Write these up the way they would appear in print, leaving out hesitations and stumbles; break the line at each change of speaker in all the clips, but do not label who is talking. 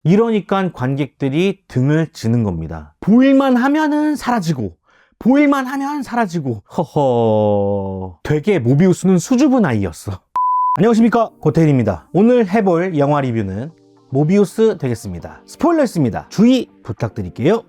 이러니까 관객들이 등을 지는 겁니다. 보일만 하면은 사라지고 보일만 하면 사라지고. 허허, 되게 모비우스는 수줍은 아이였어. 안녕하십니까, 고태일입니다. 오늘 해볼 영화 리뷰는 모비우스 되겠습니다. 스포일러 있습니다. 주의 부탁드릴게요.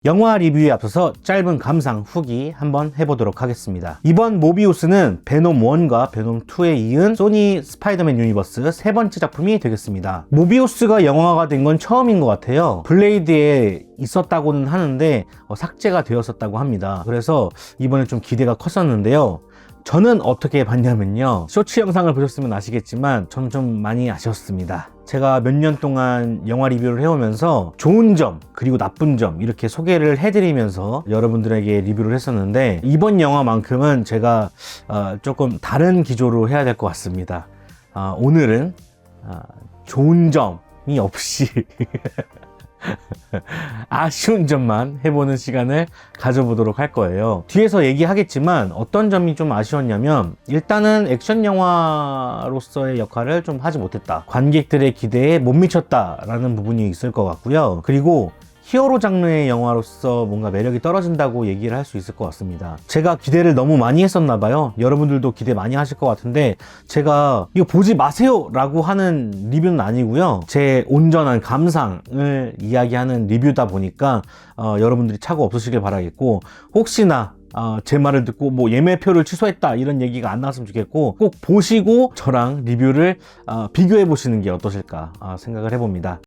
영화 리뷰에 앞서서 짧은 감상 후기 한번 해보도록 하겠습니다. 이번 모비우스는 베놈 1과 베놈 2에 이은 소니 스파이더맨 유니버스 세 번째 작품이 되겠습니다. 모비우스가 영화가 된 건 처음인 것 같아요. 블레이드에 있었다고는 하는데 삭제가 되었었다고 합니다. 그래서 이번에 좀 기대가 컸었는데요. 저는 어떻게 봤냐면요, 쇼츠 영상을 보셨으면 아시겠지만 저는 좀 많이 아쉬웠습니다. 제가 몇 년 동안 영화 리뷰를 해오면서 좋은 점 그리고 나쁜 점 이렇게 소개를 해드리면서 여러분들에게 리뷰를 했었는데, 이번 영화만큼은 제가 조금 다른 기조로 해야 될 것 같습니다. 오늘은 좋은 점이 없이 아쉬운 점만 해보는 시간을 가져보도록 할 거예요. 뒤에서 얘기하겠지만 어떤 점이 좀 아쉬웠냐면, 일단은 액션 영화로서의 역할을 좀 하지 못했다, 관객들의 기대에 못 미쳤다 라는 부분이 있을 것 같고요. 그리고 히어로 장르의 영화로서 뭔가 매력이 떨어진다고 얘기를 할 수 있을 것 같습니다. 제가 기대를 너무 많이 했었나 봐요. 여러분들도 기대 많이 하실 것 같은데, 제가 이거 보지 마세요 라고 하는 리뷰는 아니고요, 제 온전한 감상을 이야기하는 리뷰다 보니까 여러분들이 착오 없으시길 바라겠고, 혹시나 제 말을 듣고 뭐 예매표를 취소했다 이런 얘기가 안 나왔으면 좋겠고, 꼭 보시고 저랑 리뷰를 비교해 보시는 게 어떠실까 생각을 해봅니다.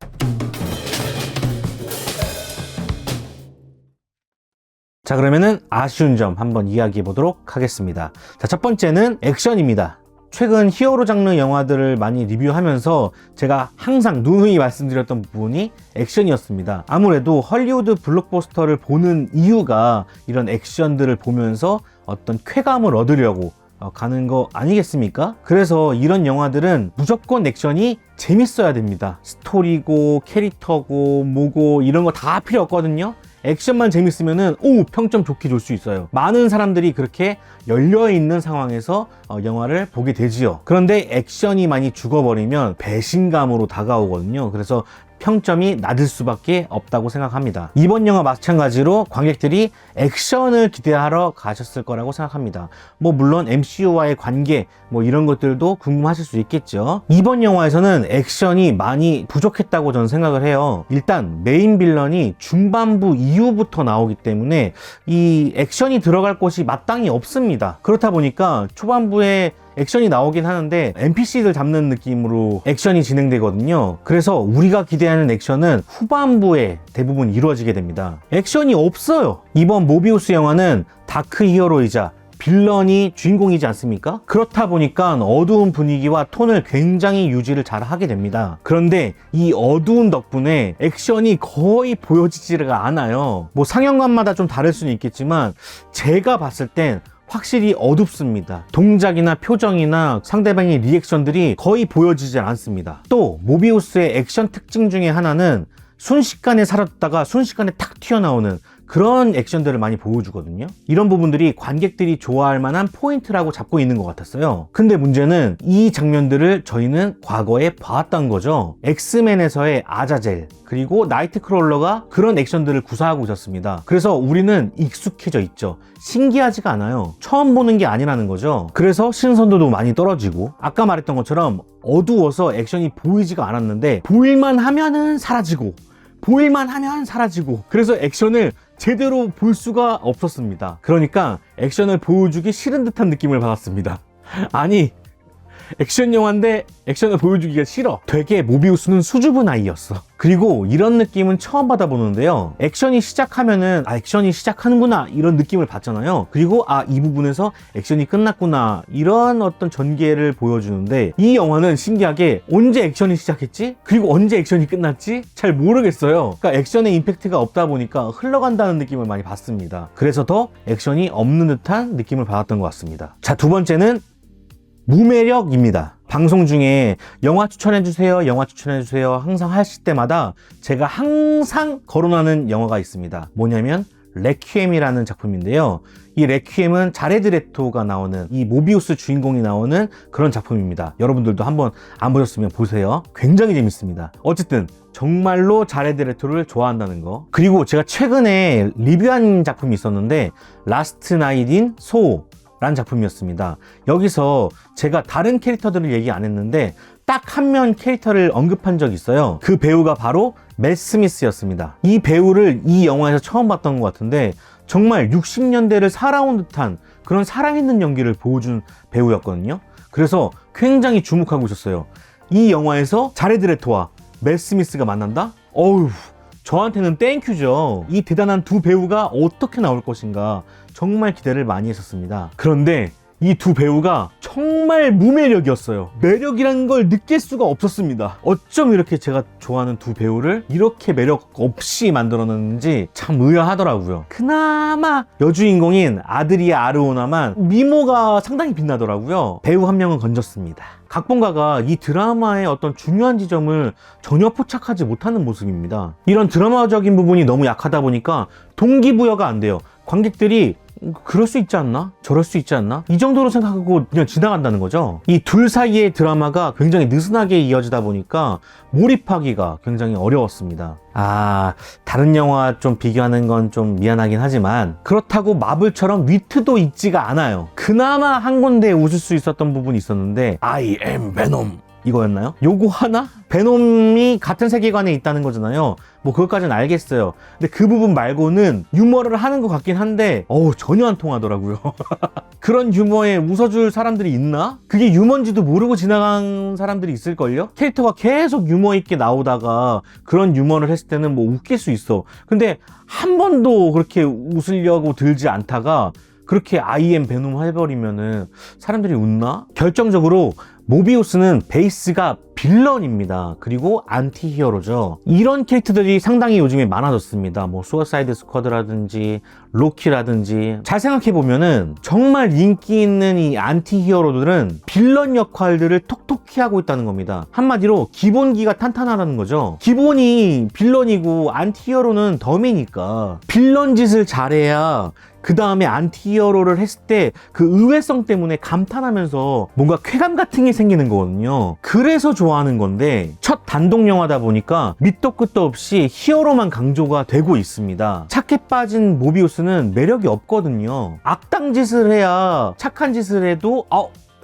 자, 그러면은 아쉬운 점 한번 이야기해 보도록 하겠습니다. 자, 첫 번째는 액션입니다. 최근 히어로 장르 영화들을 많이 리뷰하면서 제가 항상 누누이 말씀드렸던 부분이 액션이었습니다. 아무래도 헐리우드 블록버스터를 보는 이유가 이런 액션들을 보면서 어떤 쾌감을 얻으려고 가는 거 아니겠습니까? 그래서 이런 영화들은 무조건 액션이 재밌어야 됩니다. 스토리고 캐릭터고 뭐고 이런 거 다 필요 없거든요. 액션만 재밌으면은 평점 좋게 줄 수 있어요. 많은 사람들이 그렇게 열려있는 상황에서 영화를 보게 되지요. 그런데 액션이 많이 죽어버리면 배신감으로 다가오거든요. 그래서 평점이 낮을 수밖에 없다고 생각합니다. 이번 영화 마찬가지로 관객들이 액션을 기대하러 가셨을 거라고 생각합니다. 물론 MCU와의 관계 이런 것들도 궁금하실 수 있겠죠. 이번 영화에서는 액션이 많이 부족했다고 저는 생각을 해요. 일단 메인 빌런이 중반부 이후부터 나오기 때문에 이 액션이 들어갈 곳이 마땅히 없습니다. 그렇다 보니까 초반부에 액션이 나오긴 하는데 NPC들 잡는 느낌으로 액션이 진행되거든요. 그래서 우리가 기대하는 액션은 후반부에 대부분 이루어지게 됩니다. 액션이 없어요. 이번 모비우스 영화는 다크 히어로이자 빌런이 주인공이지 않습니까? 그렇다 보니까 어두운 분위기와 톤을 굉장히 유지를 잘 하게 됩니다. 그런데 이 어두운 덕분에 액션이 거의 보여지지가 않아요. 상영관마다 좀 다를 수는 있겠지만 제가 봤을 땐 확실히 어둡습니다. 동작이나 표정이나 상대방의 리액션들이 거의 보여지지 않습니다. 또 모비우스의 액션 특징 중에 하나는 순식간에 사라졌다가 순식간에 탁 튀어나오는 그런 액션들을 많이 보여주거든요. 이런 부분들이 관객들이 좋아할 만한 포인트라고 잡고 있는 것 같았어요. 근데 문제는 이 장면들을 저희는 과거에 봐왔던 거죠. 엑스맨에서의 아자젤 그리고 나이트크롤러가 그런 액션들을 구사하고 있었습니다. 그래서 우리는 익숙해져 있죠. 신기하지가 않아요. 처음 보는 게 아니라는 거죠. 그래서 신선도도 많이 떨어지고, 아까 말했던 것처럼 어두워서 액션이 보이지가 않았는데 보일만 하면은 사라지고 보일만 하면 사라지고, 그래서 액션을 제대로 볼 수가 없었습니다. 그러니까 액션을 보여주기 싫은 듯한 느낌을 받았습니다. 아니, 액션 영화인데 액션을 보여주기가 싫어. 되게 모비우스는 수줍은 아이였어. 그리고 이런 느낌은 처음 받아보는데요, 액션이 시작하면은 액션이 시작하는구나 이런 느낌을 받잖아요. 그리고 이 부분에서 액션이 끝났구나 이런 어떤 전개를 보여주는데, 이 영화는 신기하게 언제 액션이 시작했지? 그리고 언제 액션이 끝났지? 잘 모르겠어요. 그러니까 액션의 임팩트가 없다 보니까 흘러간다는 느낌을 많이 받습니다. 그래서 더 액션이 없는 듯한 느낌을 받았던 것 같습니다. 자, 두 번째는 무매력입니다. 방송 중에 영화 추천해주세요, 영화 추천해주세요 항상 하실 때마다 제가 항상 거론하는 영화가 있습니다. 뭐냐면 레퀴엠이라는 작품인데요, 이 레퀴엠은 자레드 레토가 나오는 이 모비우스 주인공이 나오는 그런 작품입니다. 여러분들도 한번 안 보셨으면 보세요. 굉장히 재밌습니다. 어쨌든 정말로 자레드 레토를 좋아한다는 거. 그리고 제가 최근에 리뷰한 작품이 있었는데 라스트 나잇 인 소호 라는 작품이었습니다. 여기서 제가 다른 캐릭터들을 얘기 안 했는데 딱 한 명 캐릭터를 언급한 적이 있어요. 그 배우가 바로 맷 스미스였습니다. 이 배우를 이 영화에서 처음 봤던 것 같은데 정말 60년대를 살아온 듯한 그런 살아있는 연기를 보여준 배우였거든요. 그래서 굉장히 주목하고 있었어요. 이 영화에서 자레드 레토와 맷 스미스가 만난다? 어휴, 저한테는 땡큐죠. 이 대단한 두 배우가 어떻게 나올 것인가 정말 기대를 많이 했었습니다. 그런데 이 두 배우가 정말 무매력이었어요. 매력이라는 걸 느낄 수가 없었습니다. 어쩜 이렇게 제가 좋아하는 두 배우를 이렇게 매력 없이 만들어놨는지 참 의아하더라고요. 그나마 여주인공인 아드리아 아르오나만 미모가 상당히 빛나더라고요. 배우 한 명은 건졌습니다. 각본가가 이 드라마의 어떤 중요한 지점을 전혀 포착하지 못하는 모습입니다. 이런 드라마적인 부분이 너무 약하다 보니까 동기부여가 안 돼요. 관객들이 그럴 수 있지 않나? 저럴 수 있지 않나? 이 정도로 생각하고 그냥 지나간다는 거죠. 이 둘 사이의 드라마가 굉장히 느슨하게 이어지다 보니까 몰입하기가 굉장히 어려웠습니다. 다른 영화 좀 비교하는 건 좀 미안하긴 하지만 그렇다고 마블처럼 위트도 있지가 않아요. 그나마 한 군데 웃을 수 있었던 부분이 있었는데 I am Venom 이거였나요? 요거 하나? 베놈이 같은 세계관에 있다는 거잖아요. 뭐 그것까지는 알겠어요. 근데 그 부분 말고는 유머를 하는 것 같긴 한데 전혀 안 통하더라고요. 그런 유머에 웃어줄 사람들이 있나? 그게 유머인지도 모르고 지나간 사람들이 있을걸요? 캐릭터가 계속 유머 있게 나오다가 그런 유머를 했을 때는 뭐 웃길 수 있어. 근데 한 번도 그렇게 웃으려고 들지 않다가 그렇게 아이엠 베놈 해버리면은 사람들이 웃나? 결정적으로 모비우스는 베이스가 빌런입니다. 그리고 안티 히어로죠. 이런 캐릭터들이 상당히 요즘에 많아졌습니다. 뭐 수어사이드 스쿼드라든지 로키라든지 잘 생각해보면은 정말 인기 있는 이 안티 히어로들은 빌런 역할들을 톡톡히 하고 있다는 겁니다. 한마디로 기본기가 탄탄하다는 거죠. 기본이 빌런이고 안티 히어로는 덤이니까 빌런 짓을 잘해야 그 다음에 안티 히어로를 했을 때 그 의외성 때문에 감탄하면서 뭔가 쾌감 같은 게 생기는 거거든요. 그래서 좋아하는 건데 첫 단독 영화다 보니까 밑도 끝도 없이 히어로만 강조가 되고 있습니다. 착해 빠진 모비우스는 매력이 없거든요. 악당 짓을 해야 착한 짓을 해도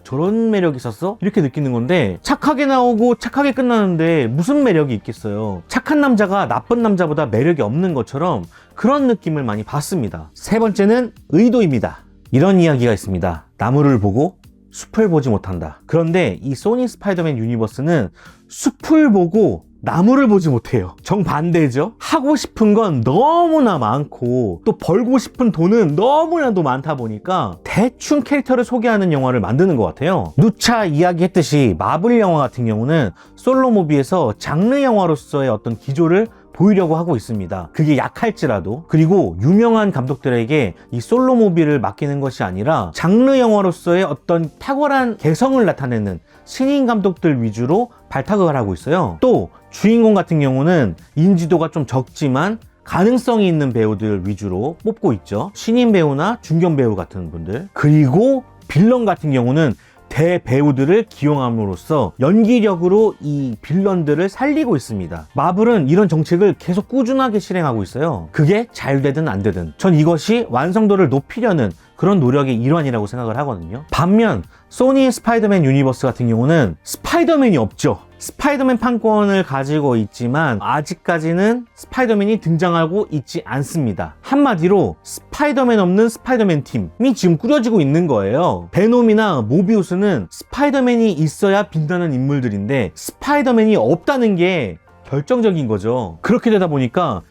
저런 매력이 있었어? 이렇게 느끼는 건데 착하게 나오고 착하게 끝나는데 무슨 매력이 있겠어요. 착한 남자가 나쁜 남자보다 매력이 없는 것처럼 그런 느낌을 많이 받습니다. 세 번째는 의도입니다. 이런 이야기가 있습니다. 나무를 보고 숲을 보지 못한다. 그런데 이 소니 스파이더맨 유니버스는 숲을 보고 나무를 보지 못해요. 정반대죠. 하고 싶은 건 너무나 많고 또 벌고 싶은 돈은 너무나도 많다 보니까 대충 캐릭터를 소개하는 영화를 만드는 것 같아요. 누차 이야기했듯이 마블 영화 같은 경우는 솔로 무비에서 장르 영화로서의 어떤 기조를 보이려고 하고 있습니다. 그게 약할지라도. 그리고 유명한 감독들에게 이 솔로 무비를 맡기는 것이 아니라 장르 영화로서의 어떤 탁월한 개성을 나타내는 신인 감독들 위주로 발탁을 하고 있어요. 또 주인공 같은 경우는 인지도가 좀 적지만 가능성이 있는 배우들 위주로 뽑고 있죠. 신인 배우나 중견 배우 같은 분들. 그리고 빌런 같은 경우는 대배우들을 기용함으로써 연기력으로 이 빌런들을 살리고 있습니다. 마블은 이런 정책을 계속 꾸준하게 실행하고 있어요. 그게 잘 되든 안 되든 전 이것이 완성도를 높이려는 그런 노력의 일환이라고 생각을 하거든요. 반면 소니의 스파이더맨 유니버스 같은 경우는 스파이더맨이 없죠. 스파이더맨 판권을 가지고 있지만 아직까지는 스파이더맨이 등장하고 있지 않습니다. 한마디로 스파이더맨 없는 스파이더맨 팀이 지금 꾸려지고 있는 거예요. 베놈이나 모비우스는 스파이더맨이 있어야 빛나는 인물들인데 스파이더맨이 없다는 게 결정적인 거죠. 그렇게 되다 보니까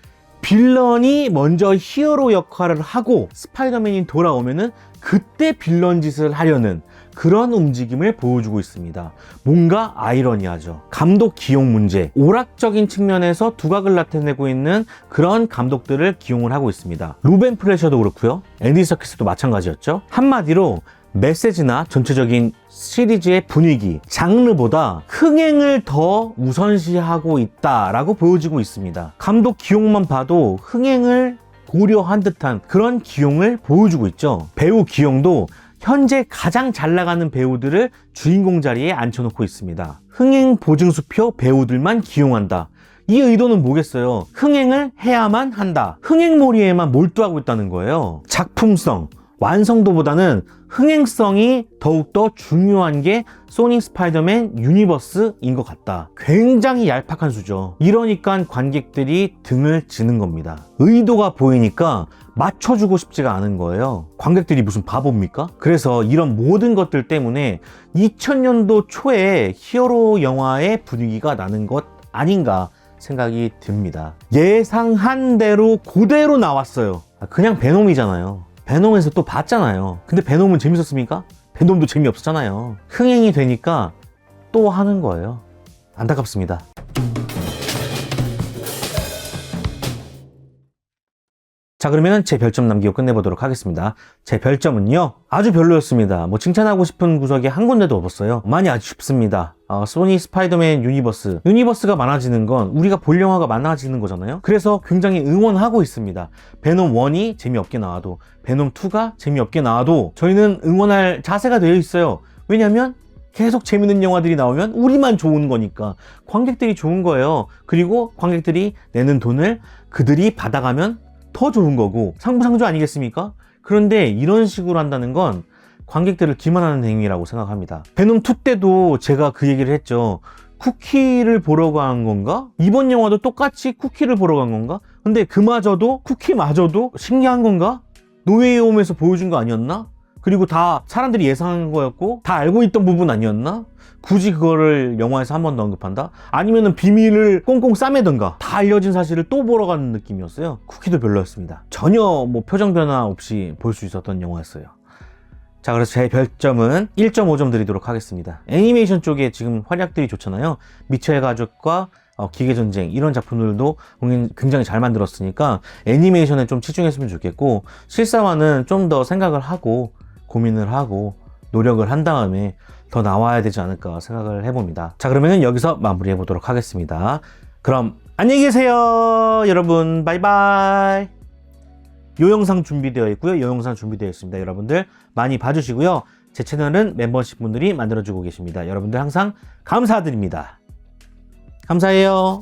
빌런이 먼저 히어로 역할을 하고 스파이더맨이 돌아오면은 그때 빌런 짓을 하려는 그런 움직임을 보여주고 있습니다. 뭔가 아이러니하죠. 감독 기용 문제, 오락적인 측면에서 두각을 나타내고 있는 그런 감독들을 기용을 하고 있습니다. 루벤 플래셔도 그렇고요. 앤디 서키스도 마찬가지였죠. 한마디로 메시지나 전체적인 시리즈의 분위기, 장르보다 흥행을 더 우선시하고 있다라고 보여지고 있습니다. 감독 기용만 봐도 흥행을 고려한 듯한 그런 기용을 보여주고 있죠. 배우 기용도 현재 가장 잘 나가는 배우들을 주인공 자리에 앉혀놓고 있습니다. 흥행 보증수표 배우들만 기용한다. 이 의도는 뭐겠어요? 흥행을 해야만 한다. 흥행몰이에만 몰두하고 있다는 거예요. 작품성, 완성도보다는 흥행성이 더욱더 중요한 게 소니 스파이더맨 유니버스인 것 같다. 굉장히 얄팍한 수죠. 이러니까 관객들이 등을 지는 겁니다. 의도가 보이니까 맞춰주고 싶지가 않은 거예요. 관객들이 무슨 바보입니까? 그래서 이런 모든 것들 때문에 2000년도 초에 히어로 영화의 분위기가 나는 것 아닌가 생각이 듭니다. 예상한 대로 그대로 나왔어요. 그냥 베놈이잖아요. 베놈에서 또 봤잖아요. 근데 베놈은 재밌었습니까? 베놈도 재미없었잖아요. 흥행이 되니까 또 하는 거예요. 안타깝습니다. 자, 그러면 제 별점 남기고 끝내보도록 하겠습니다. 제 별점은요, 아주 별로였습니다. 뭐 칭찬하고 싶은 구석이 한 군데도 없었어요. 많이 아쉽습니다. 소니 스파이더맨 유니버스가 많아지는 건 우리가 볼 영화가 많아지는 거잖아요. 그래서 굉장히 응원하고 있습니다. 베놈 1이 재미없게 나와도, 베놈 2가 재미없게 나와도 저희는 응원할 자세가 되어 있어요. 왜냐면 계속 재밌는 영화들이 나오면 우리만 좋은 거니까, 관객들이 좋은 거예요. 그리고 관객들이 내는 돈을 그들이 받아가면 더 좋은 거고 상부상조 아니겠습니까? 그런데 이런 식으로 한다는 건 관객들을 기만하는 행위라고 생각합니다. 베놈 2 때도 제가 그 얘기를 했죠. 쿠키를 보러 간 건가? 이번 영화도 똑같이 쿠키를 보러 간 건가? 근데 그마저도, 쿠키마저도 신기한 건가? 노웨이홈에서 보여준 거 아니었나? 그리고 다 사람들이 예상한 거였고 다 알고 있던 부분 아니었나? 굳이 그거를 영화에서 한 번 더 언급한다? 아니면은 비밀을 꽁꽁 싸매던가. 다 알려진 사실을 또 보러 가는 느낌이었어요. 쿠키도 별로였습니다. 전혀 뭐 표정 변화 없이 볼 수 있었던 영화였어요. 자, 그래서 제 별점은 1.5점 드리도록 하겠습니다. 애니메이션 쪽에 지금 활약들이 좋잖아요. 미처의 가족과 기계전쟁, 이런 작품들도 굉장히 잘 만들었으니까 애니메이션에 좀 치중했으면 좋겠고, 실사화는 좀 더 생각을 하고 고민을 하고 노력을 한 다음에 더 나와야 되지 않을까 생각을 해봅니다. 자, 그러면 여기서 마무리해 보도록 하겠습니다. 그럼 안녕히 계세요, 여러분. 바이바이. 요 영상 준비되어 있고요. 요 영상 준비되어 있습니다. 여러분들 많이 봐주시고요. 제 채널은 멤버십 분들이 만들어주고 계십니다. 여러분들 항상 감사드립니다. 감사해요.